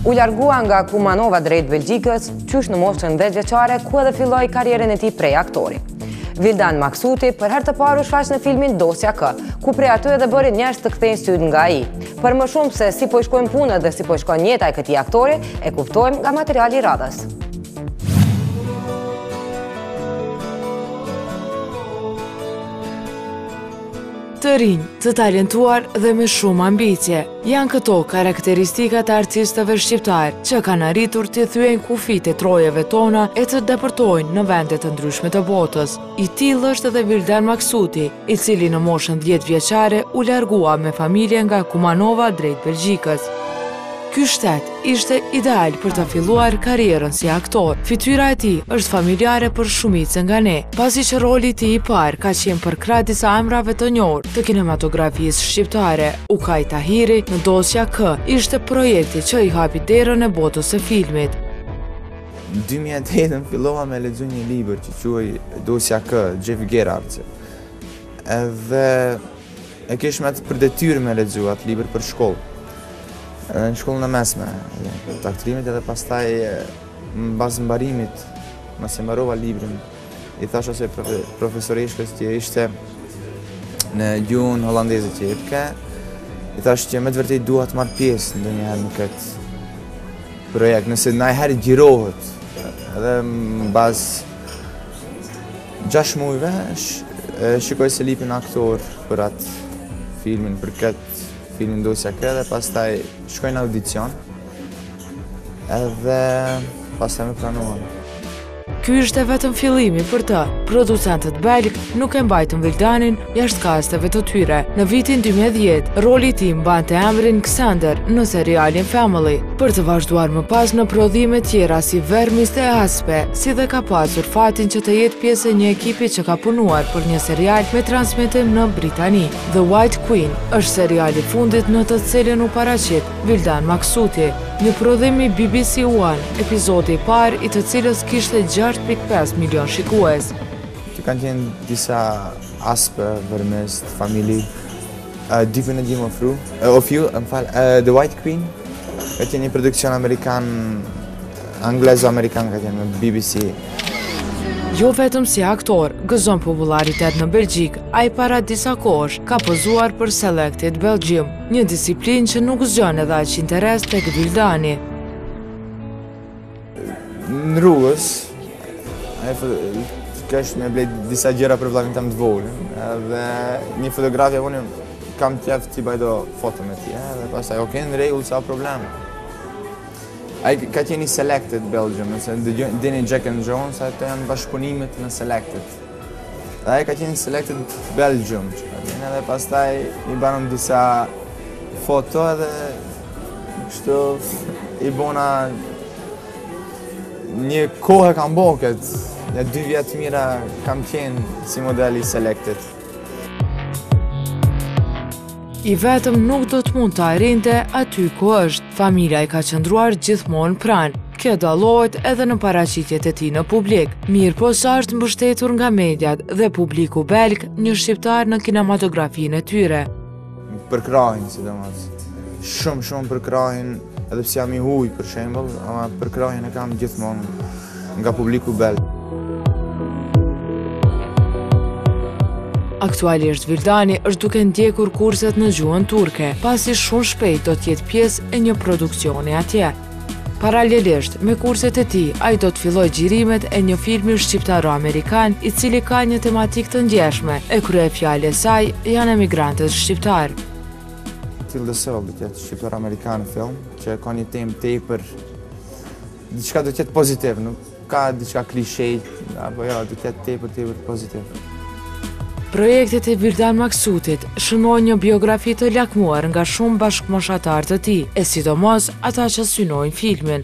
U largua nga Kumanova drejt Belgjikës, qysh në moshën 10 vjeçare, ku edhe filloi karrierën e tij prej aktori. Vildan Maksuti për herë të parë u shfaq në filmin Dosja K, ku prej aty edhe bëri njerëz të kthejnë syt nga ai. Për më shumë se si po i shkojnë punët dhe si po i shkon jeta e këtij aktori, e kuptojmë nga materiali i radhës. Të rinj, të talentuar dhe me shumë ambicie. Janë këto karakteristikat e artistëve shqiptar që kanë arritur të thyen kufit e trojeve tona e të depërtojnë në vendet të ndryshme të botës. I tillë është edhe Vildan Maksuti, i cili në moshën 10 vjeçare u largua me familje nga Kumanova drejt Belgjikës. Ky shtet ishte ideal për të filluar karrierën si aktor. Fytyra e tij është familjare për shumicën nga ne, pasi që roli i tij i parë ka qenë për krah disa emrave të njohur të kinematografisë shqiptare. Ukaj Tahiri në Dosja K ishte projekti që i hapi derën e botës së filmit. Në 2008 fillova me lexu një libër që quhej Dosja K, Jeff Gerhardt. Edhe e kishme atë për detyrë me lexu atë libër për shkollë. Në shkollën e mesme të aktrimit edhe pastaj në bazë mbarimit, nëse mbarova librin, i thash ose profesoreshkës që ishte në gjuhën holandeze që jepke, i thash që me të vërtet dua të marr pjesë ndonjëherë në këtë projekt, nëse ndonjëherë gjirohet. Edhe në bazë 6 muajve shikoj se lipin aktor për atë filmin, për këtë filmin Dosja K, dhe pastaj shkoj në audicion edhe pastaj më pranuan. Ky ishte vetëm fillimi për të. Producentët belg nuk e mbajtën Vildanin jashtë kasteve të tyre. Në vitin 2010, roli i tij mbante emrin Xander në serialin Family, për të vazhduar më pas në prodhime tjera si Vermis e Aspe, si dhe ka pasur fatin që të jetë pjesë e një ekipi që ka punuar për një serial me transmetim në Britani. The White Queen është seriali fundit në të cilin u paraqit Vildan Maksuti, një prodhim i BBC One, epizodi i parë i të cilës kishte 6.5 milion shikues. Që kanë qenë disa Aspe, Vermes, Family, Deep in a Dream of You, The White Queen, ka qenë një produksion amerikan, anglezo-amerikan ka qenë në BBC. Jo vetëm si aktor, gëzon popularitet në Belgjik, ai para disa kohësh ka pozuar për Selected Belgium, një disiplinë që nuk zgjon edhe aq interes tek Vildani. Në rrugës, kesh me blejt disa gjëra për vllajën tim të vogël, edhe një fotografia unë kam qef të bëj foto me tij, edhe pastaj okay, në rregull, sa problem. Ai ka qenë Selected Belgium, nëse dini Jack and Jones, ato janë bashkëpunimet në Selected. Ai ka qenë Selected Belgium, edhe pastaj i banëm disa foto edhe kështu i bona një kohë kam bo këtë, në 2 vjetë mira kam qenë si modeli Selected. I vetëm nuk do të mund të arrinte aty ku është. Familja i ka qëndruar gjithmonë pranë. Kjo dallohet edhe në paraqitjet e tij në publik. Mirë po sa është mbështetur nga mediat dhe publiku belg, një shqiptar në kinematografinë e tyre. Për krahin, sidomos. Shumë për krahin, edhe pse jam i huaj për shembull, ama për krahin e kam gjithmonë nga publiku belg. Aktualisht Vildani është duke ndjekur kurset në gjuhën turke, pasi shumë shpejt do të jetë pjesë e një produksioni atje. Paralelisht me kurset e tij, ai do të fillojë xhirimet e një filmi shqiptaro-amerikan i cili ka një tematikë të ndjeshme, e kryefjala e saj janë emigrantët shqiptar. Till the Soul do të jetë shqiptar-amerikan film që ka një temë tepër, diçka do të jetë pozitiv, nuk ka diçka klishe, apo jo, do të jetë tepër pozitiv. Projektet e Vildan Maksutit shënojnë një biografi të lakmuar nga shumë bashkëmoshatar të tij, e sidomos ata që synojnë filmin.